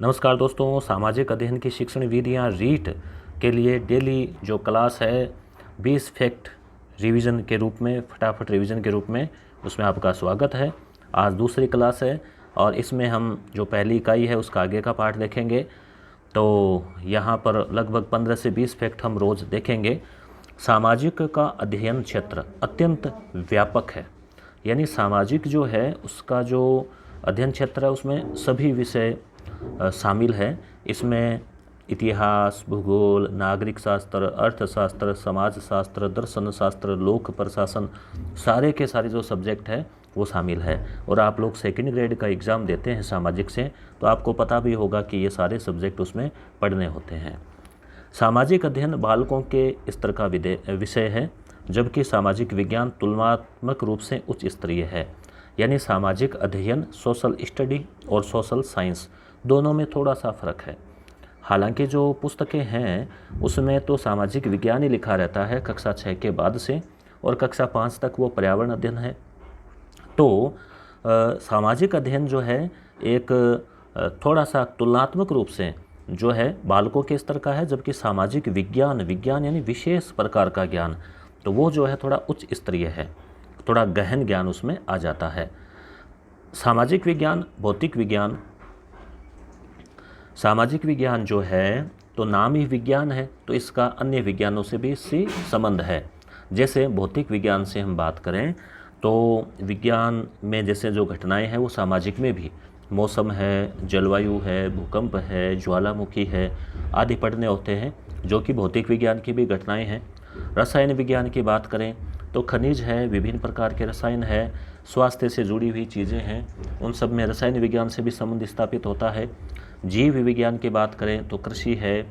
नमस्कार दोस्तों, सामाजिक अध्ययन की शिक्षण विधियाँ रीट के लिए डेली जो क्लास है 20 फैक्ट रिवीजन के रूप में, फटाफट रिवीजन के रूप में, उसमें आपका स्वागत है। आज दूसरी क्लास है और इसमें हम जो पहली इकाई है उसका आगे का पार्ट देखेंगे। तो यहाँ पर लगभग 15 से 20 फैक्ट हम रोज़ देखेंगे। सामाजिक का अध्ययन क्षेत्र अत्यंत व्यापक है, यानी सामाजिक जो है उसका जो अध्ययन क्षेत्र है उसमें सभी विषय शामिल है। इसमें इतिहास, भूगोल, नागरिक शास्त्र, अर्थशास्त्र, समाज शास्त्र, दर्शन शास्त्र, लोक प्रशासन, सारे के सारे जो सब्जेक्ट है वो शामिल है। और आप लोग सेकंड ग्रेड का एग्ज़ाम देते हैं सामाजिक से, तो आपको पता भी होगा कि ये सारे सब्जेक्ट उसमें पढ़ने होते हैं। सामाजिक अध्ययन बालकों के स्तर का विषय है, जबकि सामाजिक विज्ञान तुलनात्मक रूप से उच्च स्तरीय है। यानी सामाजिक अध्ययन, सोशल स्टडी और सोशल साइंस दोनों में थोड़ा सा फ़र्क है। हालांकि जो पुस्तकें हैं उसमें तो सामाजिक विज्ञान ही लिखा रहता है कक्षा 6 के बाद से, और कक्षा 5 तक वो पर्यावरण अध्ययन है। तो सामाजिक अध्ययन जो है एक थोड़ा सा तुलनात्मक रूप से जो है बालकों के स्तर का है, जबकि सामाजिक विज्ञान यानी विशेष प्रकार का ज्ञान, तो वो जो है थोड़ा उच्च स्तरीय है, थोड़ा गहन ज्ञान उसमें आ जाता है। सामाजिक विज्ञान, भौतिक विज्ञान, सामाजिक विज्ञान जो है तो नाम ही विज्ञान है, तो इसका अन्य विज्ञानों से भी इससे संबंध है। जैसे भौतिक विज्ञान से हम बात करें तो विज्ञान में जैसे जो घटनाएं हैं वो सामाजिक में भी, मौसम है, जलवायु है, भूकंप है, ज्वालामुखी है आदि पढ़ने होते हैं, जो कि भौतिक विज्ञान की भी घटनाएं हैं। रसायन विज्ञान की बात करें तो खनिज है, विभिन्न प्रकार के रसायन है, स्वास्थ्य से जुड़ी हुई चीज़ें हैं, उन सब में रसायन विज्ञान से भी संबंध स्थापित होता है। जीव विज्ञान की बात करें तो कृषि है,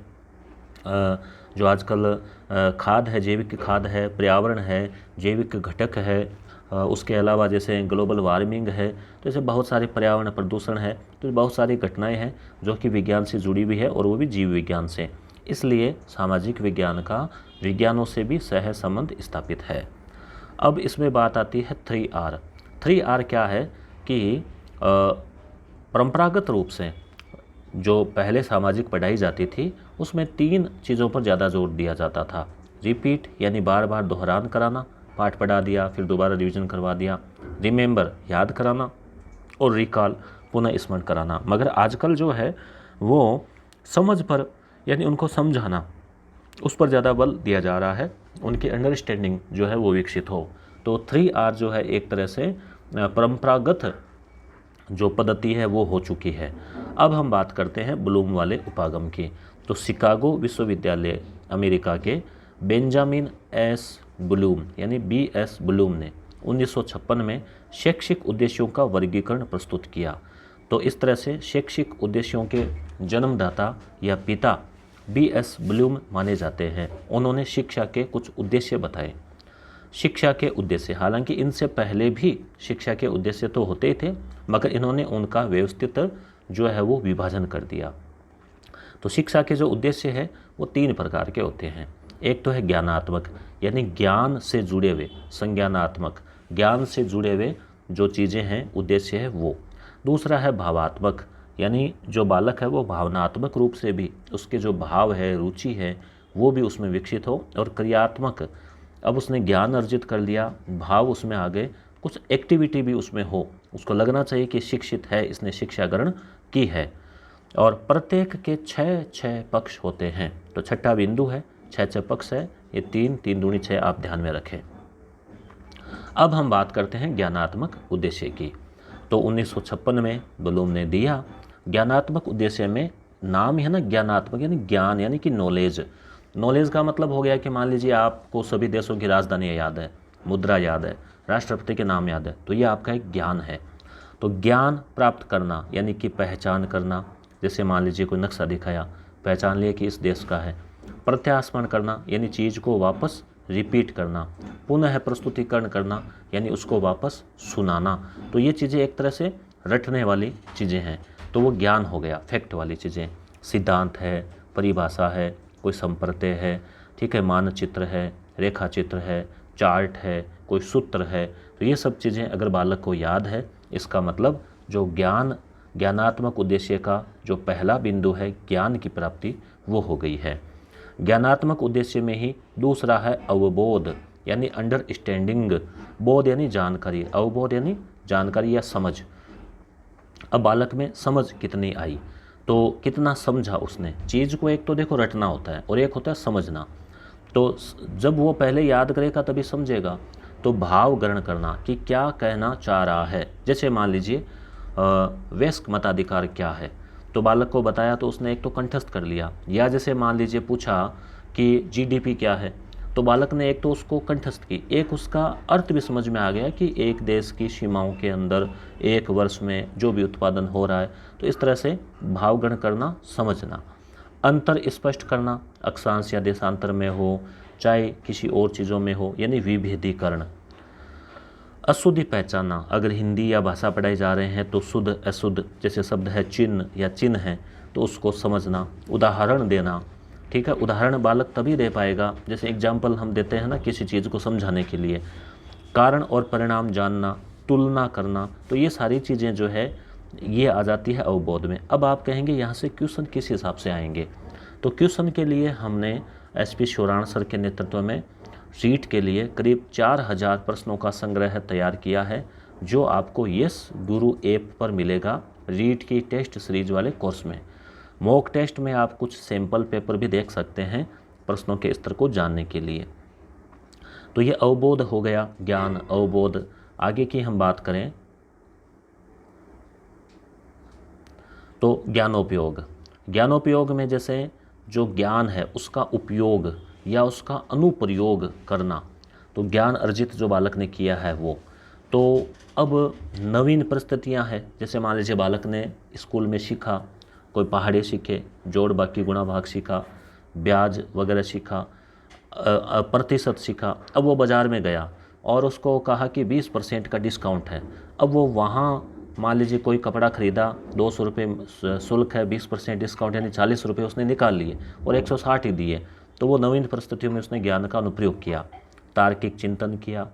जो आजकल खाद है, जैविक खाद है, पर्यावरण है, जैविक घटक है, उसके अलावा जैसे ग्लोबल वार्मिंग है, तो ऐसे बहुत सारे पर्यावरण प्रदूषण है, तो बहुत सारी घटनाएं हैं जो कि विज्ञान से जुड़ी हुई है, और वो भी जीव विज्ञान से। इसलिए सामाजिक विज्ञान का विज्ञानों से भी सह संबंध स्थापित है। अब इसमें बात आती है 3R। 3R क्या है कि परंपरागत रूप से जो पहले सामाजिक पढ़ाई जाती थी उसमें 3 चीज़ों पर ज़्यादा जोर दिया जाता था। रिपीट यानी बार बार दोहरान कराना, पाठ पढ़ा दिया फिर दोबारा रिवीजन करवा दिया। रिमेंबर याद कराना, और रिकॉल पुनः स्मरण कराना। मगर आजकल जो है वो समझ पर यानी उनको समझाना, उस पर ज़्यादा बल दिया जा रहा है, उनकी अंडरस्टैंडिंग जो है वो विकसित हो। तो 3R जो है एक तरह से परंपरागत जो पद्धति है वो हो चुकी है। अब हम बात करते हैं ब्लूम वाले उपागम की। तो शिकागो विश्वविद्यालय अमेरिका के बेंजामिन एस ब्लूम यानी BS ब्लूम ने 1956 में शैक्षिक उद्देश्यों का वर्गीकरण प्रस्तुत किया। तो इस तरह से शैक्षिक उद्देश्यों के जन्मदाता या पिता BS ब्लूम माने जाते हैं। उन्होंने शिक्षा के कुछ उद्देश्य बताए। शिक्षा के उद्देश्य, हालांकि इनसे पहले भी शिक्षा के उद्देश्य तो होते ही थे, मगर इन्होंने उनका व्यवस्थित जो है वो विभाजन कर दिया। तो शिक्षा के जो उद्देश्य है वो 3 प्रकार के होते हैं। एक तो है ज्ञानात्मक, यानी ज्ञान से जुड़े हुए, संज्ञानात्मक, ज्ञान से जुड़े हुए जो चीज़ें हैं, उद्देश्य है वो। दूसरा है भावात्मक, यानी जो बालक है वो भावनात्मक रूप से भी उसके जो भाव है, रुचि है, वो भी उसमें विकसित हो। और क्रियात्मक, अब उसने ज्ञान अर्जित कर लिया, भाव उसमें आ गए, कुछ एक्टिविटी भी उसमें हो, उसको लगना चाहिए कि शिक्षित है, इसने शिक्षा ग्रहण की है। और प्रत्येक के 6 पक्ष होते हैं। तो छठा बिंदु है, 6 पक्ष है, ये 3 दूनी 6 आप ध्यान में रखें। अब हम बात करते हैं ज्ञानात्मक उद्देश्य की। तो 1956 में ब्लूम ने दिया। ज्ञानात्मक उद्देश्य में नाम है ना ज्ञानात्मक, यानी ज्ञान यानी कि नॉलेज। नॉलेज का मतलब हो गया कि मान लीजिए आपको सभी देशों की राजधानी याद है, मुद्रा याद है, राष्ट्रपति के नाम याद है, तो ये आपका एक ज्ञान है। तो ज्ञान प्राप्त करना यानी कि पहचान करना, जैसे मान लीजिए कोई नक्शा दिखाया, पहचान लिया कि इस देश का है। प्रत्यास्मरण करना यानी चीज़ को वापस रिपीट करना। पुनः प्रस्तुतिकरण करना यानी उसको वापस सुनाना। तो ये चीज़ें एक तरह से रटने वाली चीज़ें हैं, तो वो ज्ञान हो गया, फैक्ट वाली चीज़ें। सिद्धांत है, परिभाषा है, कोई संप्रत्यय है, ठीक है, मानचित्र है, रेखा चित्र है, चार्ट है, कोई सूत्र है। तो ये सब चीज़ें अगर बालक को याद है, इसका मतलब जो ज्ञानात्मक उद्देश्य का जो पहला बिंदु है ज्ञान की प्राप्ति वो हो गई है। ज्ञानात्मक उद्देश्य में ही दूसरा है अवबोध यानी अंडरस्टैंडिंग, बोध यानी जानकारी, अवबोध यानी जानकारी या समझ। अब बालक में समझ कितनी आई, तो कितना समझा उसने चीज़ को। एक तो देखो रटना होता है और एक होता है समझना। तो जब वो पहले याद करेगा तभी समझेगा। तो भाव ग्रहण करना कि क्या कहना चाह रहा है। जैसे मान लीजिए वयस्क मताधिकार क्या है, तो बालक को बताया तो उसने एक तो कंठस्थ कर लिया। या जैसे मान लीजिए पूछा कि जीडीपी क्या है, तो बालक ने एक तो उसको कंठस्थ की, एक उसका अर्थ भी समझ में आ गया कि एक देश की सीमाओं के अंदर एक वर्ष में जो भी उत्पादन हो रहा है। तो इस तरह से भावग्रहण करना, समझना। अंतर स्पष्ट करना, अक्षांश या देशांतर में हो चाहे किसी और चीज़ों में हो, यानी विभेदीकरण। अशुद्धि पहचानना, अगर हिंदी या भाषा पढ़ाई जा रहे हैं तो शुद्ध अशुद्ध, जैसे शब्द है चिन्ह या चिन्ह है तो उसको समझना। उदाहरण देना, ठीक है, उदाहरण बालक तभी दे पाएगा, जैसे एग्जाम्पल हम देते हैं ना किसी चीज़ को समझाने के लिए। कारण और परिणाम जानना, तुलना करना, तो ये सारी चीज़ें जो है ये आ जाती है अवबोध में। अब आप कहेंगे यहाँ से क्वेश्चन किस हिसाब से आएंगे, तो क्वेश्चन के लिए हमने एसपी शिवराण सर के नेतृत्व में रीट के लिए करीब 4000 प्रश्नों का संग्रह तैयार किया है, जो आपको यस गुरु ऐप पर मिलेगा रीट की टेस्ट सीरीज वाले कोर्स में। मॉक टेस्ट में आप कुछ सैंपल पेपर भी देख सकते हैं प्रश्नों के स्तर को जानने के लिए। तो ये अवबोध हो गया, ज्ञान, अवबोध। आगे की हम बात करें तो ज्ञानोपयोग। ज्ञानोपयोग में जैसे जो ज्ञान है उसका उपयोग या उसका अनुप्रयोग करना, तो ज्ञान अर्जित जो बालक ने किया है वो। तो अब नवीन परिस्थितियां हैं, जैसे मान लीजिए बालक ने स्कूल में सीखा, कोई पहाड़े सीखे, जोड़ बाकी गुणा भाग सीखा, ब्याज वगैरह सीखा, प्रतिशत सीखा। अब वो बाज़ार में गया और उसको कहा कि 20% का डिस्काउंट है। अब वो वहाँ मान लीजिए कोई कपड़ा ख़रीदा, 200 रुपये शुल्क है, 20% डिस्काउंट यानी 40 रुपये उसने निकाल लिए और 160 ही दिए। तो वो नवीन परिस्थितियों में उसने ज्ञान का अनुप्रयोग किया, तार्किक चिंतन किया,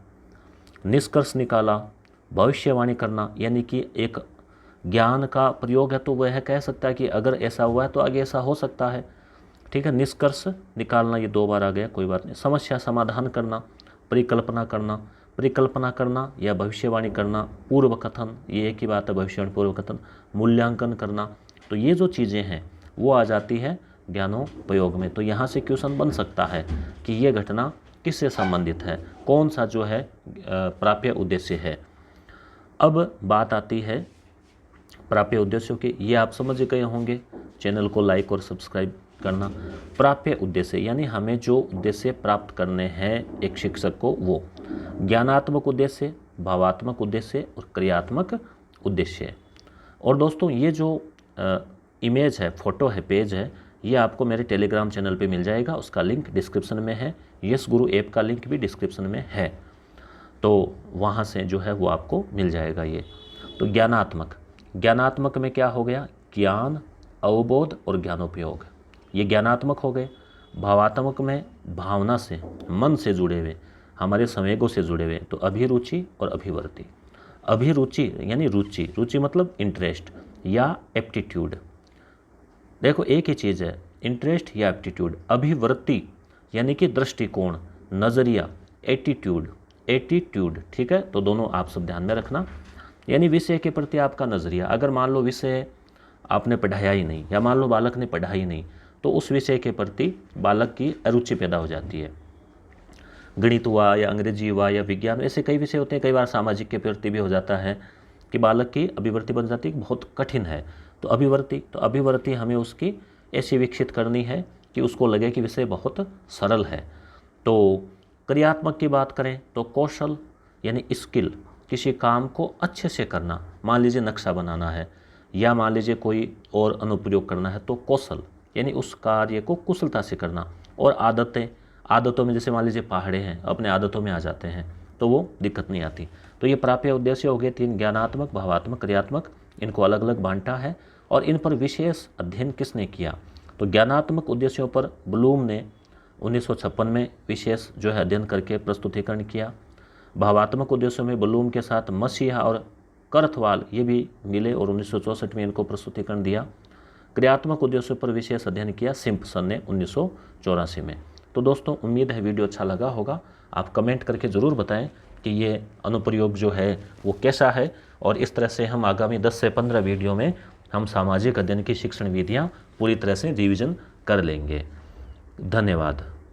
निष्कर्ष निकाला, भविष्यवाणी करना, यानी कि एक ज्ञान का प्रयोग है तो वह कह सकता है कि अगर ऐसा हुआ है तो आगे ऐसा हो सकता है, ठीक है। निष्कर्ष निकालना, ये 2 बार आ गया, कोई बात नहीं। समस्या समाधान करना, परिकल्पना करना, परिकल्पना करना या भविष्यवाणी करना, पूर्व कथन, ये एक ही बात है, भविष्यवाणी पूर्व कथन, मूल्यांकन करना। तो ये जो चीज़ें हैं वो आ जाती है ज्ञानोपयोग में। तो यहाँ से क्वेश्चन बन सकता है कि ये घटना किससे संबंधित है, कौन सा जो है प्राप्य उद्देश्य है। अब बात आती है प्राप्य उद्देश्यों की। ये आप समझ गए होंगे, चैनल को लाइक और सब्सक्राइब करना। प्राप्य उद्देश्य यानी हमें जो उद्देश्य प्राप्त करने हैं एक शिक्षक को, वो ज्ञानात्मक उद्देश्य, भावात्मक उद्देश्य और क्रियात्मक उद्देश्य। और दोस्तों ये जो इमेज है, फोटो है, पेज है, ये आपको मेरे टेलीग्राम चैनल पे मिल जाएगा, उसका लिंक डिस्क्रिप्शन में है। यस गुरु ऐप का लिंक भी डिस्क्रिप्शन में है, तो वहाँ से जो है वो आपको मिल जाएगा ये। तो ज्ञानात्मक में क्या हो गया, ज्ञान, अवबोध और ज्ञानोपयोग, ये ज्ञानात्मक हो गए। भावात्मक में भावना से, मन से जुड़े हुए, हमारे संवेगों से जुड़े हुए, तो अभिरुचि और अभिवर्ति। अभिरुचि यानी रुचि, रुचि मतलब इंटरेस्ट या एप्टीट्यूड। देखो एक ही चीज़ है, इंटरेस्ट या एप्टीट्यूड। अभिवृत्ति यानी कि दृष्टिकोण, नज़रिया, एटीट्यूड, ठीक है। तो दोनों आप सब ध्यान में रखना, यानी विषय के प्रति आपका नज़रिया। अगर मान लो विषय आपने पढ़ाया ही नहीं, या मान लो बालक ने पढ़ा ही नहीं, तो उस विषय के प्रति बालक की अरुचि पैदा हो जाती है। गणित हुआ या अंग्रेजी हुआ या विज्ञान, ऐसे कई विषय होते हैं। कई बार सामाजिक के प्रति भी हो जाता है कि बालक की अभिवृत्ति बन जाती है बहुत कठिन है। तो अभिवृत्ति हमें उसकी ऐसी विकसित करनी है कि उसको लगे कि विषय बहुत सरल है। तो क्रियात्मक की बात करें तो कौशल यानी स्किल, किसी काम को अच्छे से करना। मान लीजिए नक्शा बनाना है या मान लीजिए कोई और अनुप्रयोग करना है, तो कौशल यानी उस कार्य को कुशलता से करना। और आदतों में जैसे मान लीजिए पहाड़े हैं, अपने आदतों में आ जाते हैं तो वो दिक्कत नहीं आती। तो ये प्राप्य उद्देश्य हो गए 3, ज्ञानात्मक, भावात्मक, क्रियात्मक। इनको अलग अलग बांटा है और इन पर विशेष अध्ययन किसने किया, तो ज्ञानात्मक उद्देश्यों पर ब्लूम ने 1956 में विशेष जो है अध्ययन करके प्रस्तुतिकरण किया। भावात्मक उद्देश्यों में ब्लूम के साथ मसीहा और करथवाल ये भी मिले और 1964 में इनको प्रस्तुतिकरण दिया। क्रियात्मक उद्देश्यों पर विशेष अध्ययन किया सिम्पसन ने 1984 में। तो दोस्तों उम्मीद है वीडियो अच्छा लगा होगा। आप कमेंट करके ज़रूर बताएं कि ये अनुप्रयोग जो है वो कैसा है, और इस तरह से हम आगामी 10 से 15 वीडियो में हम सामाजिक अध्ययन की शिक्षण विधियाँ पूरी तरह से रिवीजन कर लेंगे। धन्यवाद।